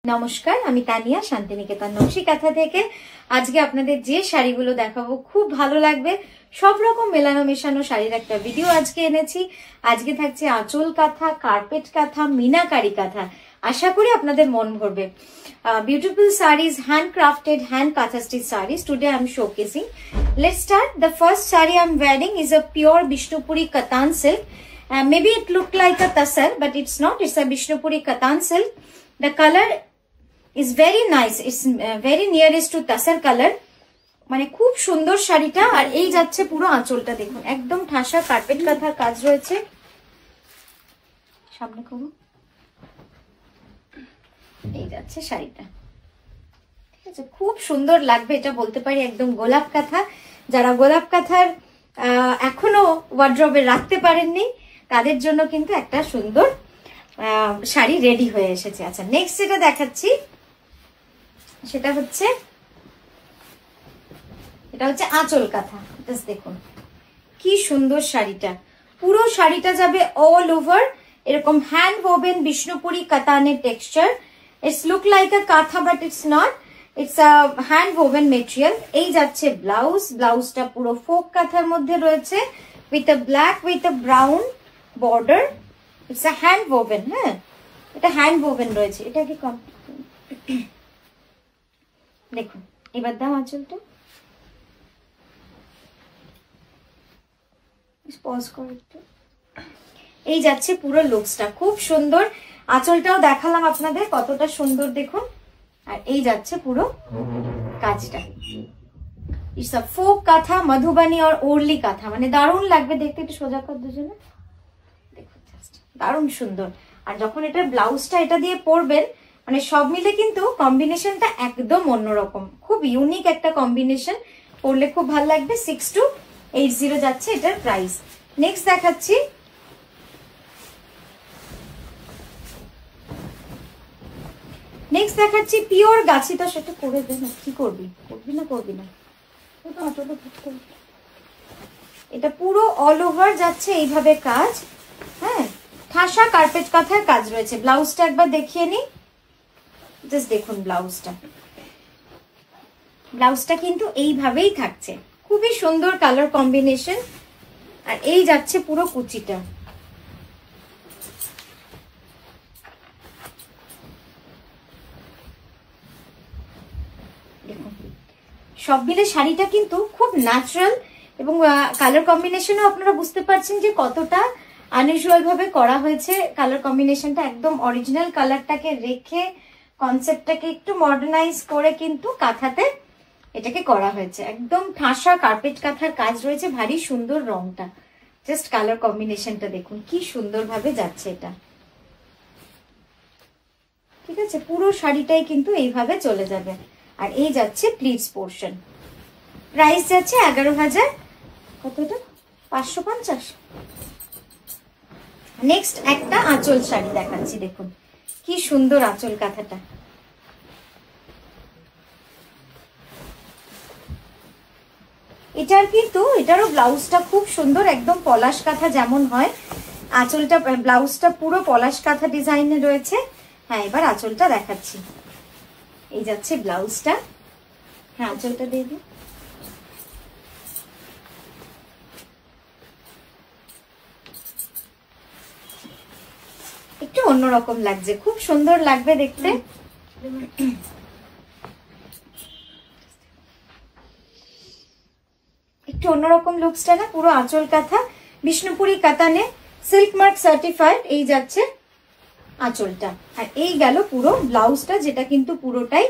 নমস্কার, আমি তানিয়া শান্তিনিকেতন নকশি কাঁথা থেকে। আজকে আপনাদের যে শাড়িগুলো দেখাবো খুব ভালো লাগবে, সব রকম মেলানো মেশানো শাড়ির একটা ভিডিও আজকে এনেছি। আজকে থাকছে আঁচল কাঁথা, কার্পেট কাঁথা, মিনাকারি কাঁথা। আশা করি আপনাদের মন ভরবে। Beautiful sarees, handcrafted, hand katha stitch sarees. Today I'm showcasing. Let's start. The first saree I'm wearing is a pure Bishnupuri Katan silk. Maybe it looked like a tassar, but it's not. It's a Bishnupuri Katan silk. The color is very nice. It's very nearest to tassar color. মানে খুব সুন্দর শাড়িটা। আর এই যাচ্ছে পুরো আঁচলটা, দেখুন একদম ঠাসা কার্পেট কাঁথার কাজ রয়েছে। সামনে করো, এই যাচ্ছে শাড়িটা, ঠিক আছে, খুব সুন্দর লাগবে এটা বলতে পারি। একদম গোলাপ কাঁথা, যারা গোলাপ কাঁথার এখনো ওয়ার্ড্রবে রাখতে পারেননি তাদের জন্য কিন্তু একটা সুন্দর শাড়ি রেডি হয়ে এসেছে। আচ্ছা, নেক্সট যেটা দেখাচ্ছি সেটা হচ্ছে, এটা হচ্ছে আঁচল কাঁথা। জাস্ট দেখুন কি সুন্দর শাড়িটা। পুরো শাড়িটা যাবে অল ওভার এরকম হ্যান্ড ওভেন বিষ্ণুপুরি কাতানের texture. It's look like a kantha but it's not, it's a hand woven material. এই যাচ্ছে ব্লাউজ, ব্লাউজটা পুরো ফোক কাঁথার মধ্যে রয়েছে with a black with a brown border. It's a hand woven. হ্যাঁ, এটা হ্যান্ড ওভেন রয়েছে। এটা কি দেখুন, এবার দাও আঁচলটা, পজ করো একটু। এই যাচ্ছে পুরো লুকসটা, খুব সুন্দর। আঁচলটাও দেখালাম আপনাদের কতটা সুন্দর দেখুন। আর এই যাচ্ছে পুরো কাজটা। ইটস আ ফোক কাঁথা, মধুবানী আর ওরলি কাঁথা, মানে দারুণ লাগবে দেখতে। একটু সোজা কর দুজনে, দেখুন দারুণ সুন্দর। আর যখন এটা ব্লাউজটা এটা দিয়ে পরবেন, মানে সব মিলে কিন্তু কম্বিনেশনটা একদম অন্যরকম, খুব ইউনিক একটা কম্বিনেশন। পরলে খুব ভালো লাগবে। 6280 যাচ্ছে এটার প্রাইস। নেক্সট দেখাচ্ছি, পিওর গাছি। তো সেটা করে দে না, কি করবি, করবি না করবি না। এটা পুরো অল ওভার যাচ্ছে এইভাবে কাজ। হ্যাঁ, ঠাসা কার্পেট কাঁথার কাজ রয়েছে। ব্লাউজটা একবার দেখিয়ে নি, জাস্ট দেখুন ব্লাউজটা। ব্লাউজটা কিন্তু এইভাবেই থাকছে, খুবই সুন্দর কালার কম্বিনেশন। আর এই যাচ্ছে পুরো কুচিটা। সব মিলে শাড়িটা কিন্তু খুব ন্যাচারাল এবং কালার কম্বিনেশনও আপনারা বুঝতে পারছেন যে কতটা আনইউজুয়াল ভাবে করা হয়েছে। কালার কম্বিনেশনটা একদম অরিজিনাল কালারটাকে রেখে কনসেপ্টটাকে একটু মডার্নাইজ করে কিন্তু কাঁথাতে এটাকে করা হয়েছে। একদম ঠাসা কার্পেট কাঁথার কাজ রয়েছে, ভারী সুন্দর রংটা। জাস্ট কালার কম্বিনেশনটা দেখুন কি সুন্দর ভাবে যাচ্ছে এটা, ঠিক আছে। পুরো শাড়িটাই কিন্তু এইভাবে চলে যাবে। আর এই যাচ্ছে প্লিটস পোর্শন। প্রাইস যাচ্ছে 11,000 কতটা 550। নেক্সট একটা আঁচল শাড়ি দেখাচ্ছি, দেখুন কি সুন্দর আঁচল কাঁথাটা। এটার কিন্তু এটারও ব্লাউজটা খুব সুন্দর, একদম পলাশ কাঁথা যেমন হয়। আঁচলটা, ব্লাউজটা পুরো পলাশ কাঁথা ডিজাইনে রয়েছে। হ্যাঁ, এবার আঁচলটা দেখাচ্ছি। এই যাচ্ছে ব্লাউজটা। হ্যাঁ, আঁচলটা দিয়ে দিই। একটু অন্যরকম লাগছে, খুব সুন্দর লাগবে দেখতে। একটু অন্যরকম লুকসটা না, পুরো আঁচল কাঁথা বিষ্ণুপুরি কাতানে সিল্ক মার্ক সার্টিফাইড। এই যাচ্ছে আঁচলটা। আর এই গেল পুরো ব্লাউজটা, যেটা কিন্তু পুরোটাই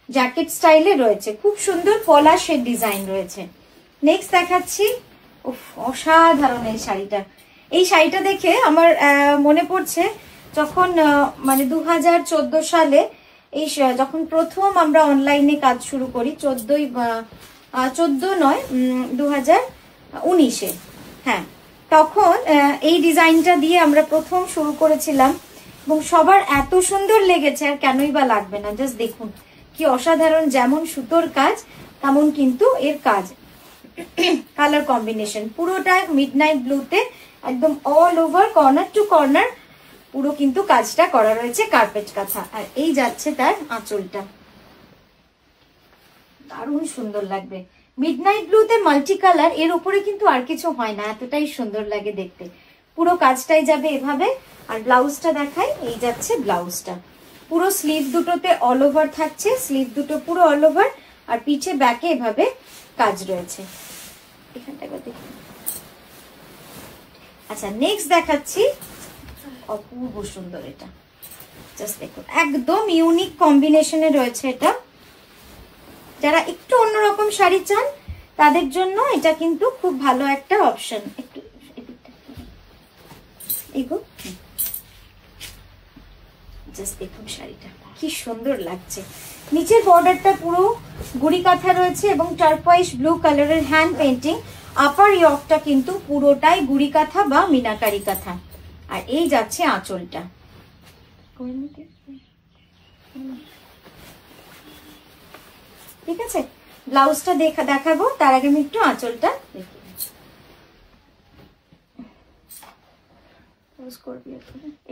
জ্যাকেট স্টাইলে রয়েছে। খুব সুন্দর পলাশের ডিজাইন রয়েছে। নেক্সট দেখাচ্ছি, অসাধারণ এই শাড়িটা। এই শাড়িটা দেখে আমার মনে পড়ছে যখন মানে 2014 সালে এই যখন প্রথম আমরা অনলাইনে কাজ শুরু করি, 2019-এ। হ্যাঁ, তখন এই ডিজাইনটা দিয়ে আমরা প্রথম শুরু করেছিলাম এবং সবার এত সুন্দর লেগেছে, আর কেনই বা লাগবে না। জাস্ট দেখুন কি অসাধারণ, যেমন সুতোর কাজ তেমন কিন্তু এর কাজ। কালার কম্বিনেশন পুরোটা মিডনাইট ব্লুতে, একদম all over corner to corner পুরো কিন্তু কাজটা করা রয়েছে কার্পেট কাঁথা। আর এই যাচ্ছে তার আঁচলটা, দারুণ সুন্দর লাগবে। মিডনাইট ব্লুতে মাল্টি কালার, এর উপরে কিন্তু আর কিছু হয় না, এতটাই সুন্দর লাগে দেখতে। পুরো কাজটাই যাবে এভাবে। আর ব্লাউজটা দেখাই, এই যাচ্ছে ব্লাউজটা। পুরো স্লিভ দুটোতে অল ওভার থাকছে, স্লিভ দুটো পুরো অল ওভার, আর পিছে ব্যাকে এভাবে কাজ রয়েছে। এখানটা দেখুন। আচ্ছা, নেক্সট দেখাচ্ছি, অপূর্ব সুন্দর এটা। জাস্ট দেখুন, একদম ইউনিক কম্বিনেশনে রয়েছে এটা। যারা একটু অন্যরকম শাড়ি চান তাদের জন্য এটা কিন্তু খুব ভালো একটা অপশন। একটু জাস্ট দেখুন শাড়িটা কি সুন্দর লাগছে। নিচের বর্ডারটা পুরো গুড়ি কাঁথা রয়েছে এবং টারকোয়াইজ ব্লু কালারের হ্যান্ড পেন্টিং। আপার ইয়কটা কিন্তু পুরোটাই গুড়ি কাঁথা বা মিনাকারি কাঁথা। আর এই যাচ্ছে আঁচলটা। ঠিক আছে, ব্লাউজটা দেখাবো, তার আগে আমি একটু আঁচলটা দেখি।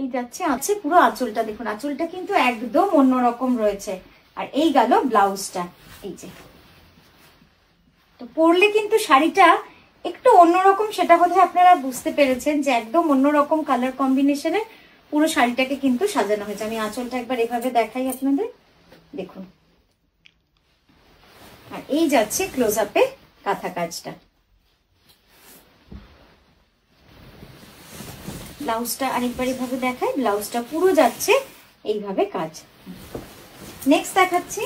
এই যাচ্ছে আছে পুরো আঁচলটা, দেখুন আঁচলটা কিন্তু একদম অন্যরকম রয়েছে। আর এই গেল ব্লাউজটা, এই যে। তো পরলে কিন্তু শাড়িটা একটু অন্যরকম, সেটা বোধহয় আপনারা বুঝতে পেরেছেন যে একদম অন্যরকম কালার কম্বিনেশনে পুরো শাড়িটাকে কিন্তু সাজানো হয়েছে। আমি আঁচলটা একবার এভাবে দেখাই আপনাদের, দেখুন। আর এই যাচ্ছে ক্লোজ আপে কাঁথা কাজটা। ব্লাউজটা আরেকবার এইভাবে দেখাই, ব্লাউজটা পুরো যাচ্ছে এইভাবে কাজ। নেক্সট দেখাচ্ছি,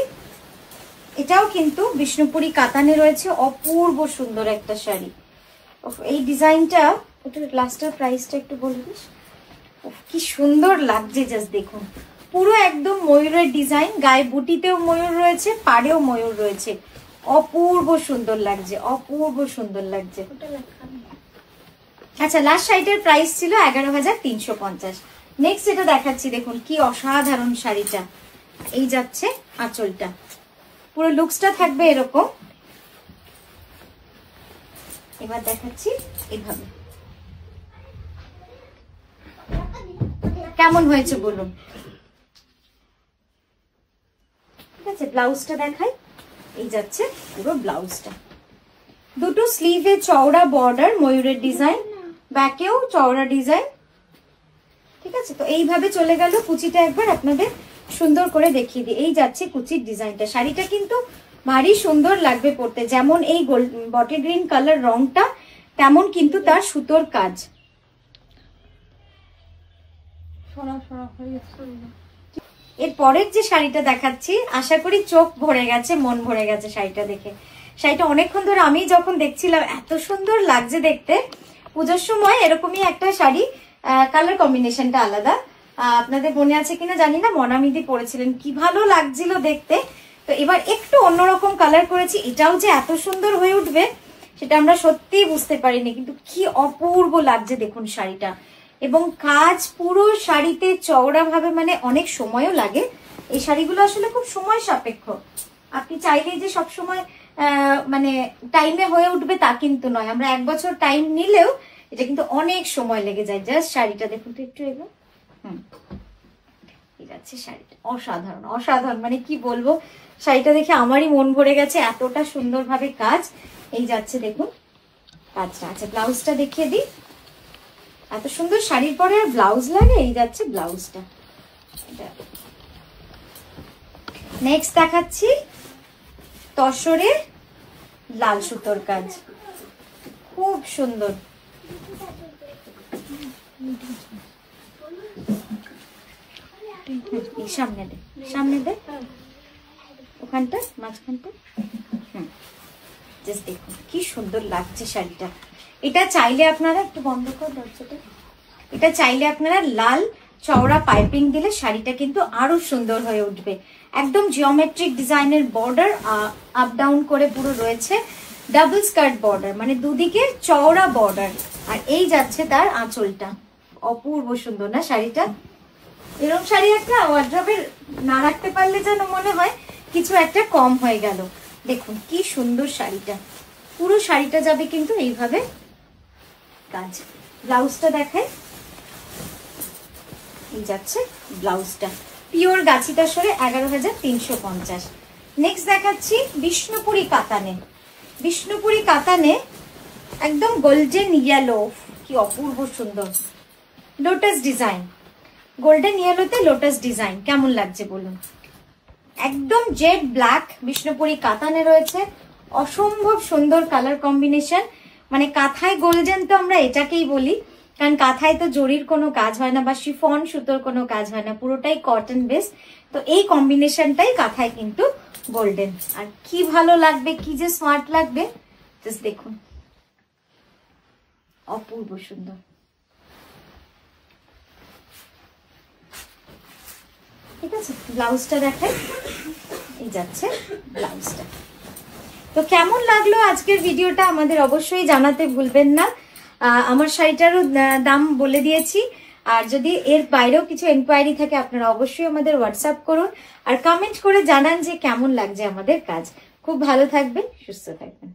এটাও কিন্তু বিষ্ণুপুরি কাতানে রয়েছে, অপূর্ব সুন্দর একটা শাড়ি। এই ডিজাইনটা, এটা লাস্টের প্রাইসটা একটু বলে দিস। কি সুন্দর লাগছে, জাস্ট দেখুন। পুরো একদম ময়ূরের ডিজাইন, গায়ে বুটিতেও ময়ূর রয়েছে, পাড়েও ময়ূর রয়েছে, অপূর্ব সুন্দর লাগছে, অপূর্ব সুন্দর লাগছে। আচ্ছা, লাস্ট শাড়িটার প্রাইস ছিল 11,350। নেক্সট এটা দেখাচ্ছি, দেখুন কি অসাধারণ শাড়িটা। এই যাচ্ছে আঁচলটা, পুরো লুকসটা থাকবে এরকম। এবার দেখাচ্ছি এভাবে, কেমন হয়েছে বলুন। ঠিক আছে, ব্লাউজটা দেখাই, এই যাচ্ছে পুরো ব্লাউজটা। দুটো স্লিভে চওড়া বর্ডার, ময়ূরের ডিজাইন, ব্যাকেও চওড়া ডিজাইন। ঠিক আছে, তো এইভাবে চলে গেল। কুচিটা একবার আপনাদের সুন্দর করে দেখিয়ে দিই। এই যাচ্ছে কুচির ডিজাইনটা। শাড়িটা কিন্তু ভারী সুন্দর লাগবে পরতে, যেমন এই বটল গ্রিন কালার রংটা, তেমন কিন্তু তার সুতোর কাজ। এর পরের যে শাড়িটা দেখাচ্ছি, আশা করি চোখ ভরে গেছে, মন ভরে গেছে শাড়িটা দেখে। শাড়িটা অনেকক্ষণ ধরে আমি যখন দেখছিলাম, এত সুন্দর লাগছে দেখতে। পুজোর সময় এরকমই একটা শাড়ি, কালার কম্বিনেশনটা আলাদা, আপনাদের মনে আছে কিনা জানি না, মনামিদি পরেছিলেন, কি ভালো লাগছিল দেখতে। তো এবার একটু অন্যরকম কালার করেছি, এটাও যে এত সুন্দর হয়ে উঠবে সেটা আমরা সত্যিই বুঝতে পারিনি, কিন্তু কি অপূর্ব লাগছে দেখুন শাড়িটা। এবং কাজ পুরো শাড়িতে চওড়া ভাবে, মানে অনেক সময়ও লাগে। এই শাড়িগুলো আসলে খুব সময় সাপেক্ষ, আপনি চাইলে যে সবসময় মানে টাইমে হয়ে উঠবে তা কিন্তু নয়। আমরা 1 বছর টাইম নিলেও এটা কিন্তু অনেক সময় লেগে যায়। জাস্ট শাড়িটা দেখুন তো একটু, এগুলো এই যাচ্ছে শাড়িটা, অসাধারণ অসাধারণ, মানে কি বলবো, শাড়িটা দেখে আমারই মন ভরে গেছে, এতটা সুন্দরভাবে কাজ। এই যাচ্ছে দেখুন কাজটা। আচ্ছা, ব্লাউজটা দেখিয়ে দিই। এত সুন্দর শাড়ির পরে আর ব্লাউজ লাগে? এই যাচ্ছে ব্লাউজটা। নেক্সট দেখাচ্ছি তসরে লাল সুতোর কাজ, খুব সুন্দর। সামনে দে, সামনে দে, ওখানটা মাঝখানটা। জাস্ট দেখুন কি সুন্দর লাগছে শাড়িটা। এটা চাইলে আপনারা, একটু বন্ধ কর দরজাটা, এটা চাইলে আপনারা লাল চওড়া পাইপিং দিলে শাড়িটা কিন্তু আরো সুন্দর হয়ে উঠবে। একদম জিওমেট্রিক ডিজাইনের বর্ডার, আপ ডাউন করে পুরো রয়েছে, ডাবল স্কার্ট বর্ডার, মানে দুদিকে চওড়া বর্ডার। আর এই যাচ্ছে তার আঁচলটা, অপূর্ব সুন্দর না শাড়িটা? এরকম শাড়ি একটা ওয়ার্ড্রবে না রাখতে পারলে যেন মনে হয় কিছু একটা কম হয়ে গেল। দেখুন কি সুন্দর শাড়িটা, পুরো শাড়িটা যাবে কিন্তু এইভাবে কাজ। ব্লাউজটা দেখায়, এই যাচ্ছে ব্লাউজটা, পিওর গাছি তসরে 11,350। নেক্সট দেখাচ্ছি বিষ্ণুপুরি কাতানে। বিষ্ণুপুরি কাতানে একদম গোল্ডেন ইয়েলো, কি অপূর্ব সুন্দর লোটাস ডিজাইন, গোল্ডেন ইয়েলোতে লোটাস ডিজাইন, কেমন লাগছে বলুন। একদম জেড ব্ল্যাক বিষ্ণুপুরি কাতানে রয়েছে, অসম্ভব সুন্দর কালার কম্বিনেশন। মানে কাঁথায় গোল্ডেন তো আমরা এটাকেই বলি, কারণ কাঁথায় তো জরির কোনো কাজ হয় না বা শিফন সুতোর কোনো কাজ হয় না, পুরোটাই কটন বেস। তো এই কম্বিনেশনটাই কাঁথায় কিন্তু গোল্ডেন। আর কি ভালো লাগবে, কি যে স্মার্ট লাগবে, জাস্ট দেখুন, অপূর্ব সুন্দর। ঠিক আছে, ব্লাউজটা দেখাই, এই যাচ্ছে ব্লাউজটা। তো কেমন লাগলো আজকের ভিডিওটা আমাদের অবশ্যই জানাতে ভুলবেন না। আমার শাড়িটারও দাম বলে দিয়েছি, আর যদি এর বাইরেও কিছু এনকোয়ারি থাকে আপনারা অবশ্যই আমাদের হোয়াটসঅ্যাপ করুন আর কমেন্ট করে জানান যে কেমন লাগছে আমাদের কাজ। খুব ভালো থাকবেন, সুস্থ থাকবেন।